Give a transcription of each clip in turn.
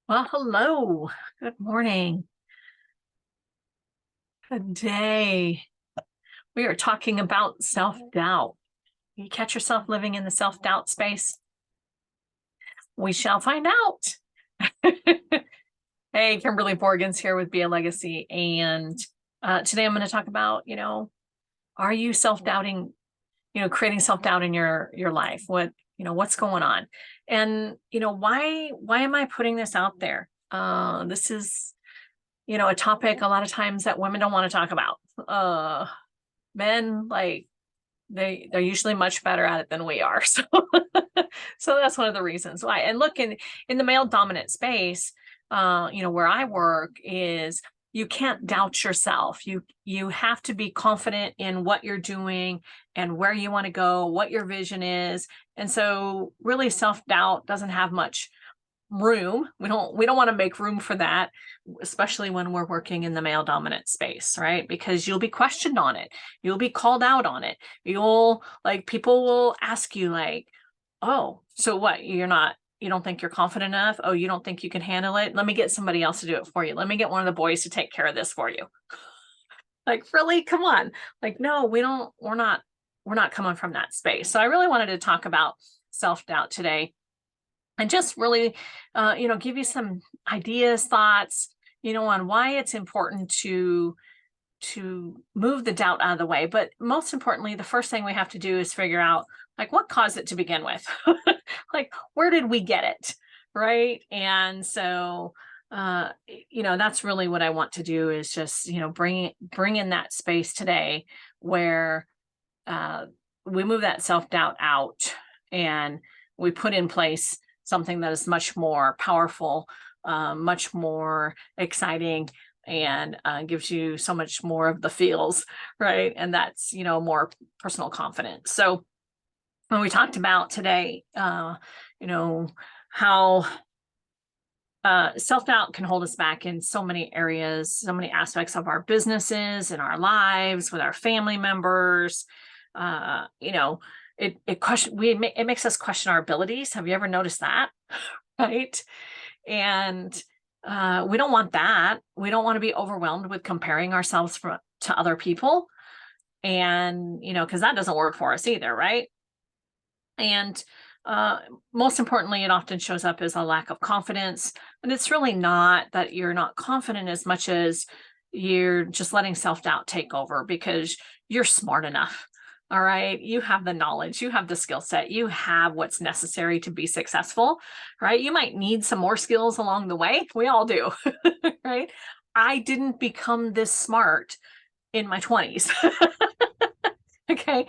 Well, hello. Good morning. Today we are talking about self-doubt. You catch yourself living in the self-doubt space? We shall find out. Hey, Kimberly Borgens here with Be a Legacy. And today I'm going to talk about, are you self-doubting, creating self-doubt in your life? What's going on? And, why am I putting this out there? This is a topic a lot of times that women don't want to talk about. Men, like, they're usually much better at it than we are. So that's one of the reasons why. And look, in the male dominant space, where I work is you can't doubt yourself. You have to be confident in what you're doing and where you want to go, what your vision is. And so really self-doubt doesn't have much room. We don't want to make room for that, especially when we're working in the male dominant space, right? Because you'll be questioned on it. You'll be called out on it. People will ask you like, "Oh, so what? You don't think you're confident enough? Oh, you don't think you can handle it? Let me get somebody else to do it for you. Let me get one of the boys to take care of this for you." Like, really? Come on. Like, no, we're not coming from that space. So I really wanted to talk about self-doubt today and just really give you some ideas, thoughts, on why it's important to move the doubt out of the way. But most importantly, the first thing we have to do is figure out like what caused it to begin with. Like, where did we get it, right? And so that's really what I want to do is just bring in that space today where uh, we move that self-doubt out and we put in place something that is much more powerful, much more exciting, and gives you so much more of the feels, right? And that's, more personal confidence. So when we talked about today, how self-doubt can hold us back in so many areas, so many aspects of our businesses, in our lives, with our family members. Uh, you know, it makes us question our abilities. Have you ever noticed that? Right? And we don't want that. We don't want to be overwhelmed with comparing ourselves to other people. And, because that doesn't work for us either, right? And uh, most importantly, it often shows up as a lack of confidence. And it's really not that you're not confident as much as you're just letting self doubt take over because you're smart enough. All right. You have the knowledge, you have the skill set, you have what's necessary to be successful, right? You might need some more skills along the way. We all do, right? I didn't become this smart in my 20s. Okay.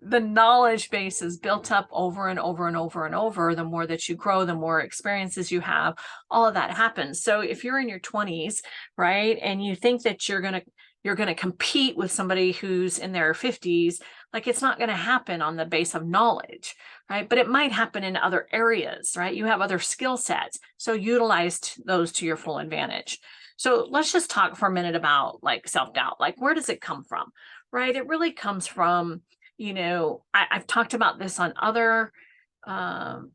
The knowledge base is built up over and over and over and over. The more that you grow, the more experiences you have, all of that happens. So if you're in your 20s, right, and you think that you're going to compete with somebody who's in their 50s, like it's not going to happen on the base of knowledge, right? But it might happen in other areas, right? You have other skill sets, so utilize those to your full advantage. So let's just talk for a minute about like self-doubt. Like, where does it come from? Right? It really comes from, I've talked about this on other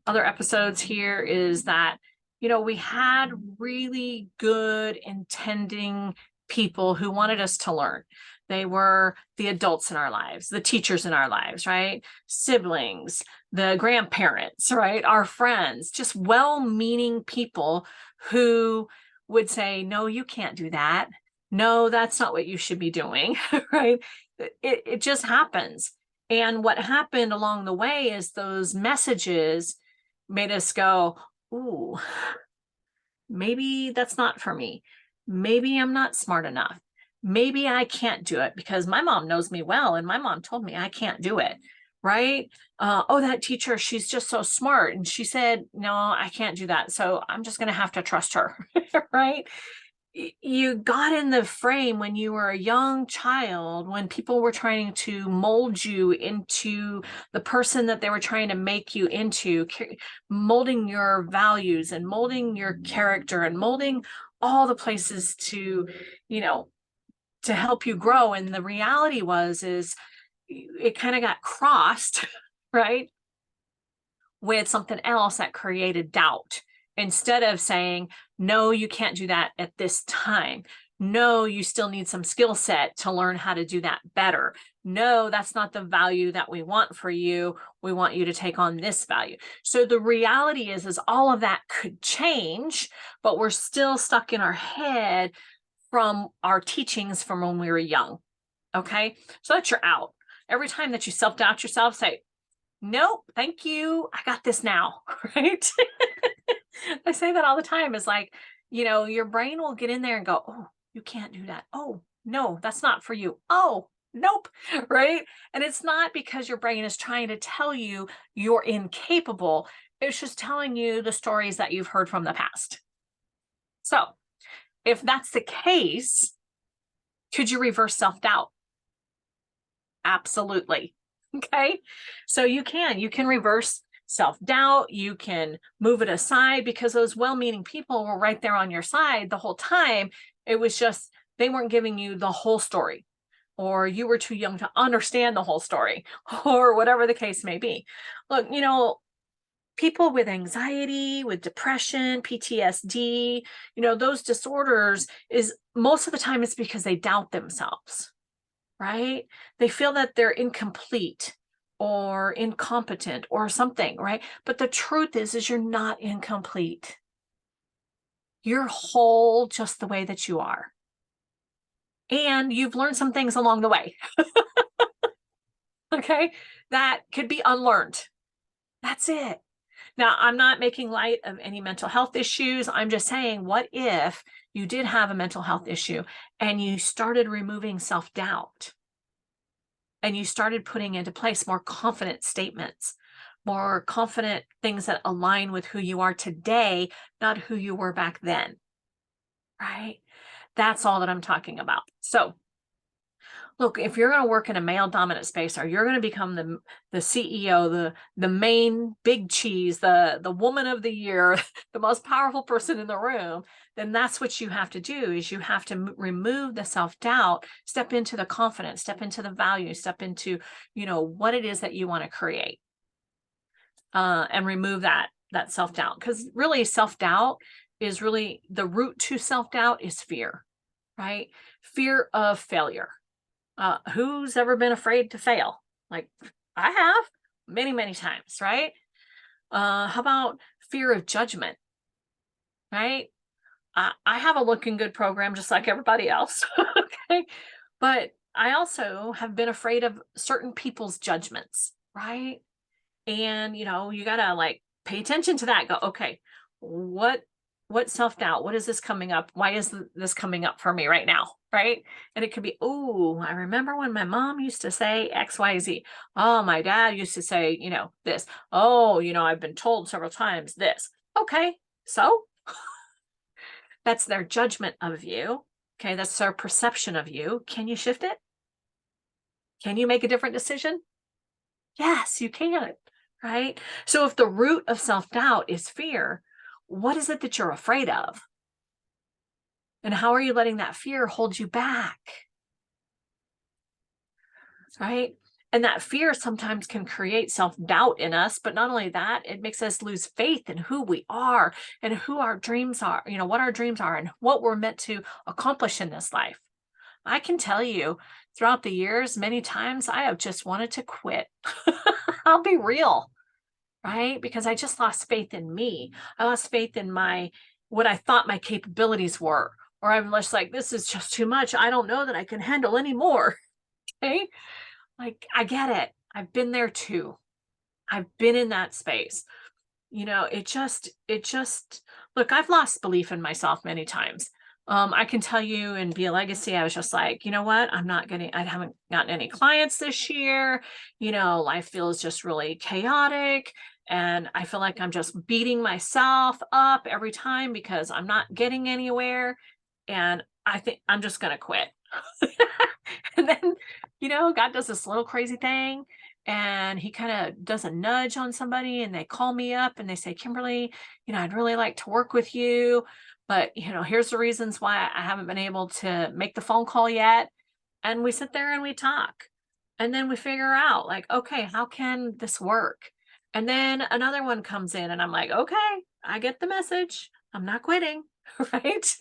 episodes here, is that, we had really good intending people who wanted us to learn. They were the adults in our lives, the teachers in our lives, right? Siblings, the grandparents, right? Our friends, just well-meaning people who would say, no, you can't do that. No, that's not what you should be doing, right? It just happens. And what happened along the way is those messages made us go, ooh, maybe that's not for me. Maybe I'm not smart enough. Maybe I can't do it because my mom knows me well and my mom told me I can't do it. Right. Oh, that teacher, she's just so smart. And she said, no, I can't do that. So I'm just going to have to trust her. Right. You got in the frame when you were a young child, when people were trying to mold you into the person that they were trying to make you into, molding your values and molding your character and molding all the places you know, to help you grow. And the reality is it kind of got crossed, right, with something else that created doubt instead of saying, no, you can't do that at this time. No, you still need some skill set to learn how to do that better. No, that's not the value that we want for you. We want you to take on this value. So the reality is all of that could change, but we're still stuck in our head from our teachings from when we were young. Okay. So that you're out. Every time that you self-doubt yourself, say, nope, thank you. I got this now. Right. I say that all the time. It's like, your brain will get in there and go, oh, you can't do that. Oh, no, that's not for you. Oh, nope. Right. And it's not because your brain is trying to tell you you're incapable. It's just telling you the stories that you've heard from the past. So if that's the case, could you reverse self-doubt? Absolutely. Okay. So you can reverse self-doubt. You can move it aside because those well-meaning people were right there on your side the whole time. It was just, they weren't giving you the whole story, or you were too young to understand the whole story, or whatever the case may be. Look, people with anxiety, with depression, PTSD, those disorders is most of the time it's because they doubt themselves, right? They feel that they're incomplete or incompetent or something, right? But the truth is you're not incomplete. You're whole just the way that you are. And you've learned some things along the way. Okay? That could be unlearned. That's it. Now, I'm not making light of any mental health issues. I'm just saying, what if you did have a mental health issue and you started removing self-doubt and you started putting into place more confident statements, more confident things that align with who you are today, not who you were back then, right? That's all that I'm talking about. So look, if you're going to work in a male dominant space, or you're going to become the CEO, the main big cheese, the woman of the year, the most powerful person in the room, then that's what you have to do is you have to remove the self-doubt, step into the confidence, step into the value, step into, what it is that you want to create, and remove that self-doubt. Because really self-doubt is really the root to self-doubt is fear, right? Fear of failure. Who's ever been afraid to fail? Like I have many, many times, right? How about fear of judgment, right? I have a looking good program just like everybody else. Okay. But I also have been afraid of certain people's judgments, right? And you gotta like pay attention to that. Go, okay, what self-doubt, what is this coming up? Why is this coming up for me right now? Right. And it could be, oh, I remember when my mom used to say XYZ. Oh, my dad used to say, this. Oh, I've been told several times this. Okay, so that's their judgment of you. Okay, that's their perception of you. Can you shift it? Can you make a different decision? Yes, you can. Right. So if the root of self-doubt is fear, what is it that you're afraid of? And how are you letting that fear hold you back? Right. And that fear sometimes can create self-doubt in us. But not only that, it makes us lose faith in who we are and who our dreams are, what our dreams are and what we're meant to accomplish in this life. I can tell you throughout the years, many times I have just wanted to quit. I'll be real. Right? Because I just lost faith in me. I lost faith in what I thought my capabilities were. Or I'm just like, this is just too much. I don't know that I can handle any more. Okay. Like, I get it. I've been there too. I've been in that space. It just, look, I've lost belief in myself many times. I can tell you in Be a Legacy, I was just like, you know what? I haven't gotten any clients this year. Life feels just really chaotic. And I feel like I'm just beating myself up every time because I'm not getting anywhere. And I think I'm just going to quit. And then, God does this little crazy thing and he kind of does a nudge on somebody and they call me up and they say, Kimberly, I'd really like to work with you. But, here's the reasons why I haven't been able to make the phone call yet. And we sit there and we talk. And then we figure out like, okay, how can this work? And then another one comes in and I'm like, okay, I get the message. I'm not quitting, right?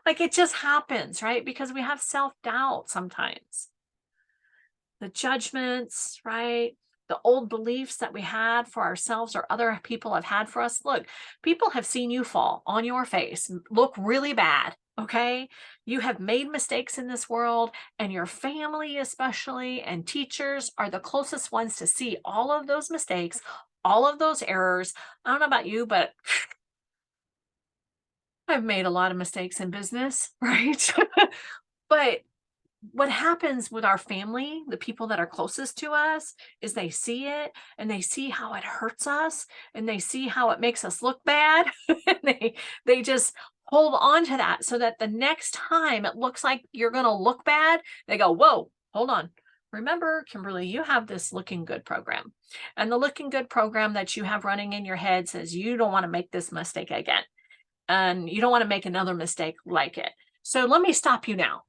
Like it just happens, right? Because we have self doubt sometimes, the judgments, right? The old beliefs that we had for ourselves or other people have had for us. Look, people have seen you fall on your face, look really bad. Okay. You have made mistakes in this world, and your family, especially, and teachers are the closest ones to see all of those mistakes, all of those errors. I don't know about you, but I've made a lot of mistakes in business, right? But what happens with our family, the people that are closest to us, is they see it and they see how it hurts us and they see how it makes us look bad. And they just hold on to that so that the next time it looks like you're going to look bad, they go, "Whoa, hold on. Remember, Kimberly, you have this looking good program. And the looking good program that you have running in your head says you don't want to make this mistake again. And you don't want to make another mistake like it. So let me stop you now.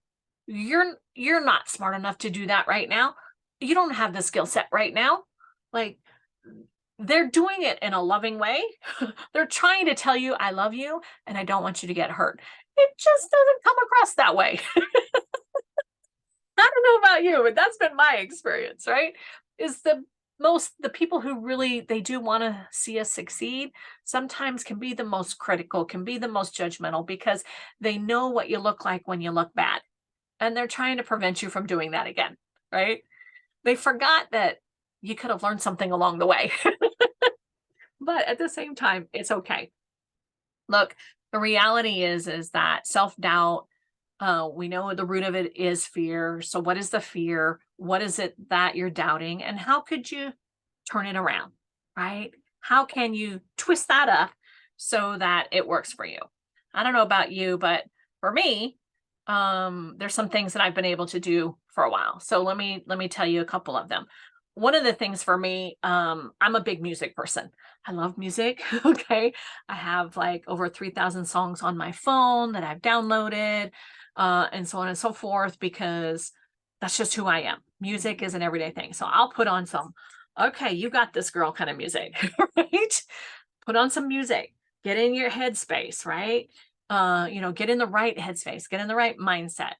You're not smart enough to do that right now. You don't have the skill set right now." Like, they're doing it in a loving way. They're trying to tell you, I love you and I don't want you to get hurt. It just doesn't come across that way. I don't know about you, but that's been my experience, right? Is the people who really they do want to see us succeed sometimes can be the most critical, can be the most judgmental because they know what you look like when you look bad. And they're trying to prevent you from doing that again, right? They forgot that you could have learned something along the way. But at the same time, it's okay. Look, the reality is that self-doubt, we know the root of it is fear. So what is the fear? What is it that you're doubting? And how could you turn it around, right? How can you twist that up so that it works for you? I don't know about you, but for me, there's some things that I've been able to do for a while. So let me tell you a couple of them. One of the things for me, I'm a big music person. I love music. Okay. I have like over 3,000 songs on my phone that I've downloaded, and so on and so forth, because that's just who I am. Music is an everyday thing. So I'll put on some, okay, you got this girl kind of music, right? Put on some music, get in your headspace, right? Get in the right headspace, get in the right mindset.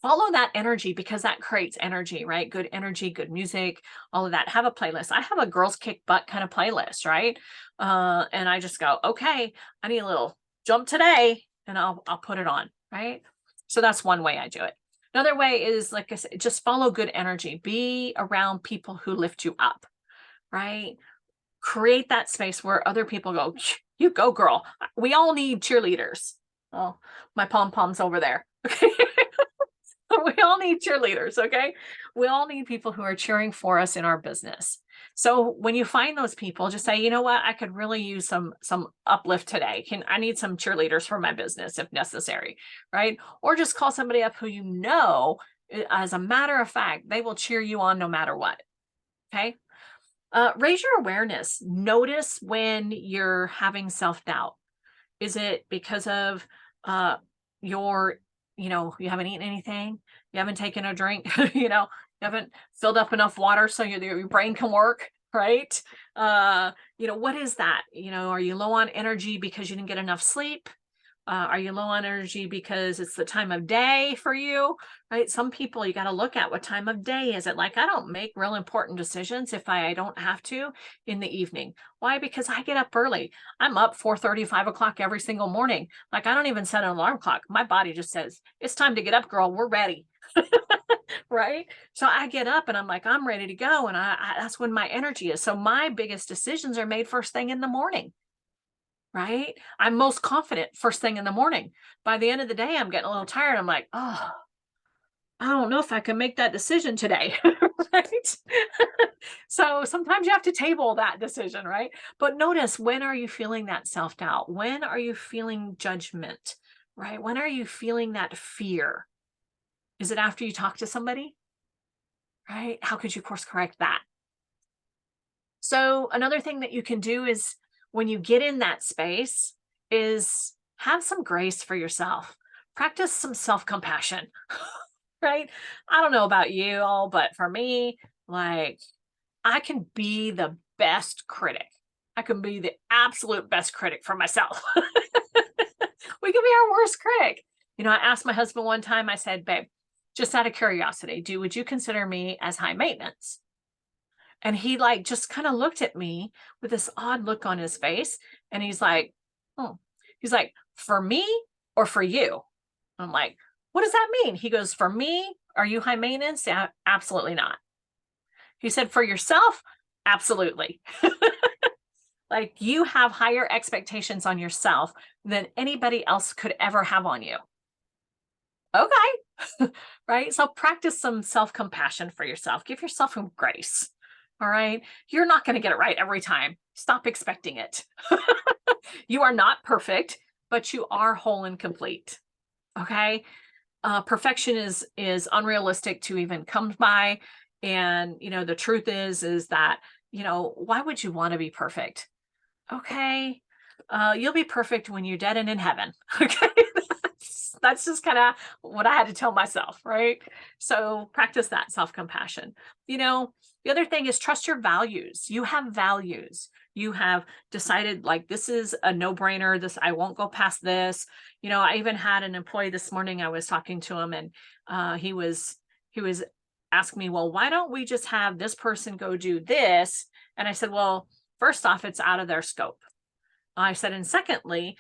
Follow that energy because that creates energy, right? Good energy, good music, all of that. Have a playlist. I have a girls kick butt kind of playlist, right? And I just go, okay, I need a little jump today, and I'll put it on, right? So that's one way I do it. Another way is, like I said, just follow good energy. Be around people who lift you up, right? Create that space where other people go, you go, girl. We all need cheerleaders. Oh, my pom poms over there. Okay. We all need cheerleaders, okay? We all need people who are cheering for us in our business. So when you find those people, just say, you know what, I could really use some uplift today. I need some cheerleaders for my business if necessary, right? Or just call somebody up who you know, as a matter of fact, they will cheer you on no matter what. Okay. Raise your awareness. Notice when you're having self doubt. Is it because of uh your, you haven't eaten anything, you haven't taken a drink, you haven't filled up enough water so your brain can work, right? What is that? Are you low on energy because you didn't get enough sleep? Are you low on energy because it's the time of day for you? Right? Some people you got to look at what time of day is it. Like, I don't make real important decisions if I don't have to in the evening. Why? Because I get up early. I'm up 4:30, 5 o'clock every single morning. Like, I don't even set an alarm clock. My body just says, it's time to get up, girl. We're ready. Right? So I get up and I'm like, I'm ready to go. And that's when my energy is. So my biggest decisions are made first thing in the morning. Right? I'm most confident first thing in the morning. By the end of the day, I'm getting a little tired. I'm like, oh, I don't know if I can make that decision today. Right? So sometimes you have to table that decision, right? But notice, when are you feeling that self doubt? When are you feeling judgment? Right? When are you feeling that fear? Is it after you talk to somebody? Right? How could you course correct that? So another thing that you can do is, when you get in that space, is have some grace for yourself. Practice some self-compassion. Right? I don't know about you all, but for me, like, I can be the best critic. I can be the absolute best critic for myself. We can be our worst critic. I asked my husband one time, I said, babe, just out of curiosity, would you consider me as high maintenance? And he like just kind of looked at me with this odd look on his face. And he's like, oh, he's like, for me or for you? I'm like, what does that mean? He goes, for me, are you high maintenance? Yeah, absolutely not. He said, for yourself, absolutely. Like you have higher expectations on yourself than anybody else could ever have on you. Okay. Right. So practice some self compassion for yourself. Give yourself some grace. All right. You're not going to get it right every time. Stop expecting it. You are not perfect, but you are whole and complete. Okay. Perfection is unrealistic to even come by. And, the truth is that, why would you want to be perfect? Okay. You'll be perfect when you're dead and in heaven. Okay. That's just kind of what I had to tell myself, right? So practice that self-compassion. The other thing is trust your values. You have values. You have decided like this is a no-brainer. I won't go past this. I even had an employee this morning. I was talking to him, and he was asking me, well, why don't we just have this person go do this? And I said, well, first off, it's out of their scope. I said, and secondly,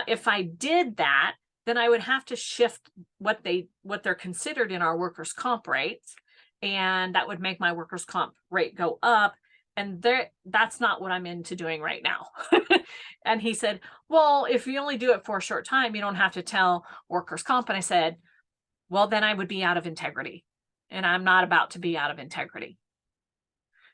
if I did that, then I would have to shift what they're considered in our workers' comp rates, and that would make my workers' comp rate go up. And that's not what I'm into doing right now. And he said, well, if you only do it for a short time, you don't have to tell workers' comp. And I said, well, then I would be out of integrity. And I'm not about to be out of integrity.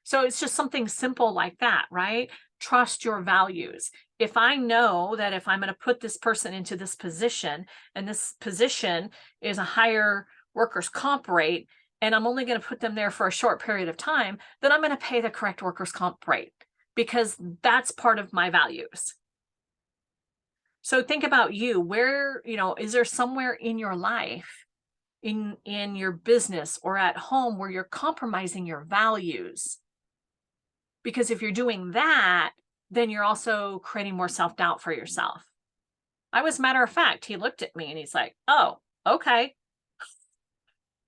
So it's just something simple like that, right? Trust your values. If I know that if I'm going to put this person into this position, and this position is a higher workers' comp rate, and I'm only going to put them there for a short period of time, then I'm going to pay the correct workers' comp rate because that's part of my values. So think about you. Where, is there somewhere in your life, in your business or at home, where you're compromising your values? Because if you're doing that, then you're also creating more self-doubt for yourself. Matter of fact, he looked at me and he's like, oh, okay.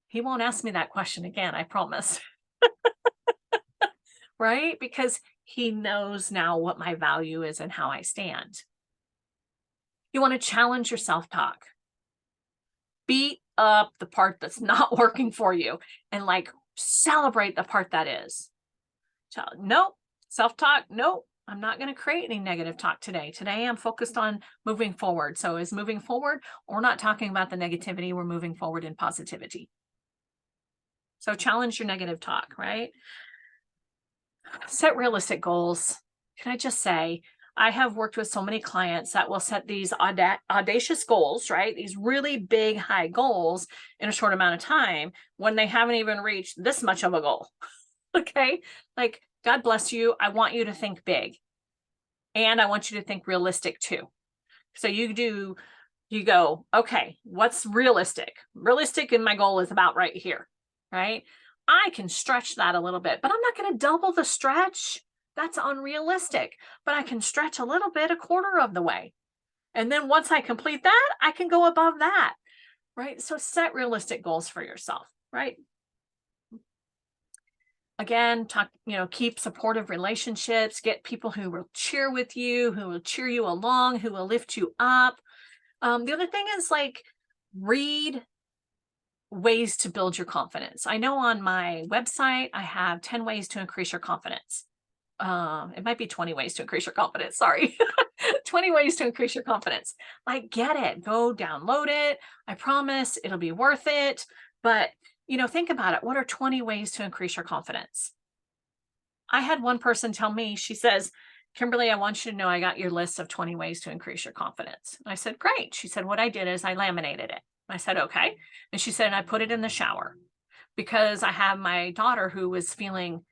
He won't ask me that question again, I promise. Right? Because he knows now what my value is and how I stand. You want to challenge your self-talk. Beat up the part that's not working for you and like celebrate the part that is. So, nope. Self-talk, nope. I'm not going to create any negative talk today. Today I'm focused on moving forward. So is moving forward, we're not talking about the negativity. We're moving forward in positivity. So challenge your negative talk, right? Set realistic goals. Can I just say, I have worked with so many clients that will set these audacious goals, right? These really big, high goals in a short amount of time when they haven't even reached this much of a goal. Okay. Like, God bless you. I want you to think big, and I want you to think realistic too. So you go, okay, what's realistic? Realistic and my goal is about right here, right? I can stretch that a little bit, but I'm not going to double the stretch. That's unrealistic, but I can stretch a little bit, a quarter of the way. And then once I complete that, I can go above that, right? So set realistic goals for yourself, right? Again, keep supportive relationships, get people who will cheer with you, who will cheer you along, who will lift you up. The other thing is like read ways to build your confidence. I know on my website, I have 10 ways to increase your confidence. It might be 20 ways to increase your confidence. Sorry. 20 ways to increase your confidence. Like, get it, go download it. I promise it'll be worth it. But, think about it. What are 20 ways to increase your confidence? I had one person tell me, she says, Kimberly, I want you to know I got your list of 20 ways to increase your confidence. I said, great. She said, what I did is I laminated it. I said, okay. And she said, and I put it in the shower because I have my daughter who was feeling,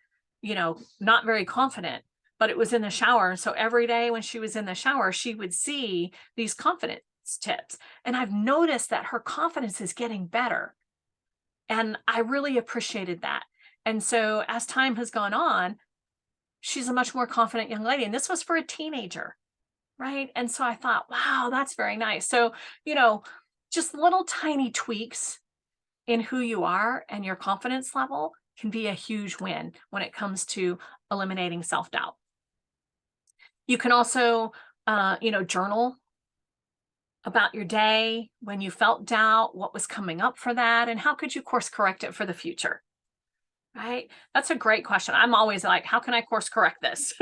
not very confident, but it was in the shower. So every day when she was in the shower, she would see these confidence tips. And I've noticed that her confidence is getting better. And I really appreciated that. And so as time has gone on, she's a much more confident young lady. And this was for a teenager, right? And so I thought, wow, that's very nice. So, you know, just little tiny tweaks in who you are and your confidence level can be a huge win when it comes to eliminating self-doubt. You can also, journal about your day when you felt doubt, what was coming up for that, and how could you course correct it for the future, right? That's a great question. I'm always like, how can I course correct this?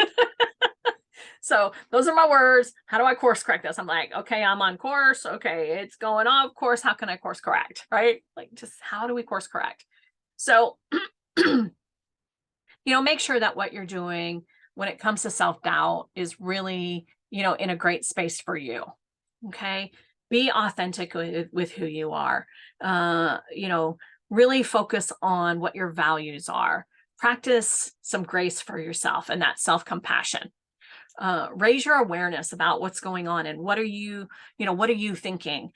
So those are my words. How do I course correct this? I'm like, okay, I'm on course. Okay, it's going off course. How can I course correct? Right? Like, just how do we course correct? So, make sure that what you're doing when it comes to self doubt is really, in a great space for you. Okay. Be authentic with who you are. Uh, you know, really focus on what your values are. Practice some grace for yourself and that self compassion. Raise your awareness about what's going on and what are you thinking?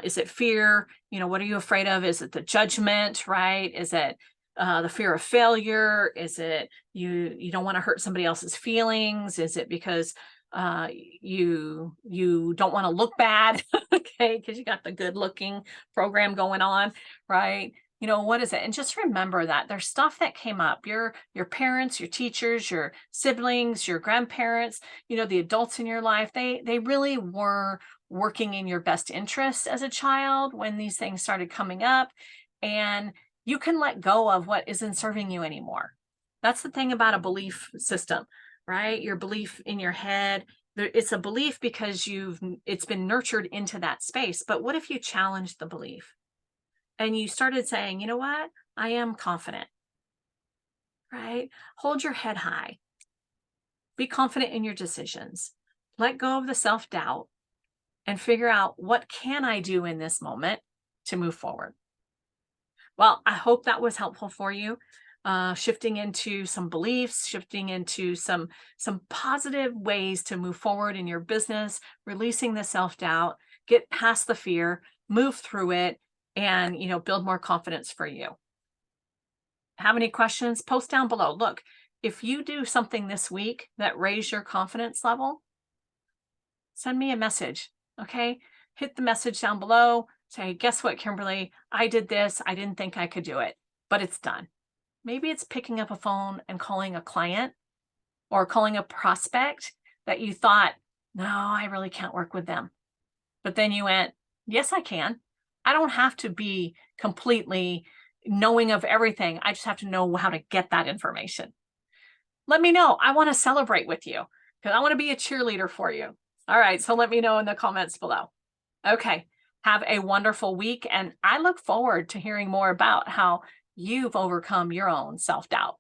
Is it fear? What are you afraid of? Is it the judgment, right? Is it the fear of failure? Is it you don't want to hurt somebody else's feelings? Is it because you don't want to look bad? Okay, because you got the good looking program going on, right? What is it? And just remember that there's stuff that came up. Your parents, your teachers, your siblings, your grandparents, the adults in your life, they really were working in your best interest as a child when these things started coming up. And you can let go of what isn't serving you anymore. That's the thing about a belief system, right? Your belief in your head. It's a belief because it's been nurtured into that space. But what if you challenge the belief? And you started saying, you know what? I am confident, right? Hold your head high. Be confident in your decisions. Let go of the self-doubt and figure out what can I do in this moment to move forward. Well, I hope that was helpful for you. Shifting into some beliefs, shifting into some positive ways to move forward in your business, releasing the self-doubt, get past the fear, move through it, and build more confidence for you. Have any questions? Post down below. Look, if you do something this week that raise your confidence level, send me a message. Okay. Hit the message down below. Say, guess what, Kimberly? I did this. I didn't think I could do it, but it's done. Maybe it's picking up a phone and calling a client or calling a prospect that you thought, no, I really can't work with them. But then you went, yes, I can. I don't have to be completely knowing of everything. I just have to know how to get that information. Let me know. I want to celebrate with you because I want to be a cheerleader for you. All right. So let me know in the comments below. Okay. Have a wonderful week. And I look forward to hearing more about how you've overcome your own self-doubt.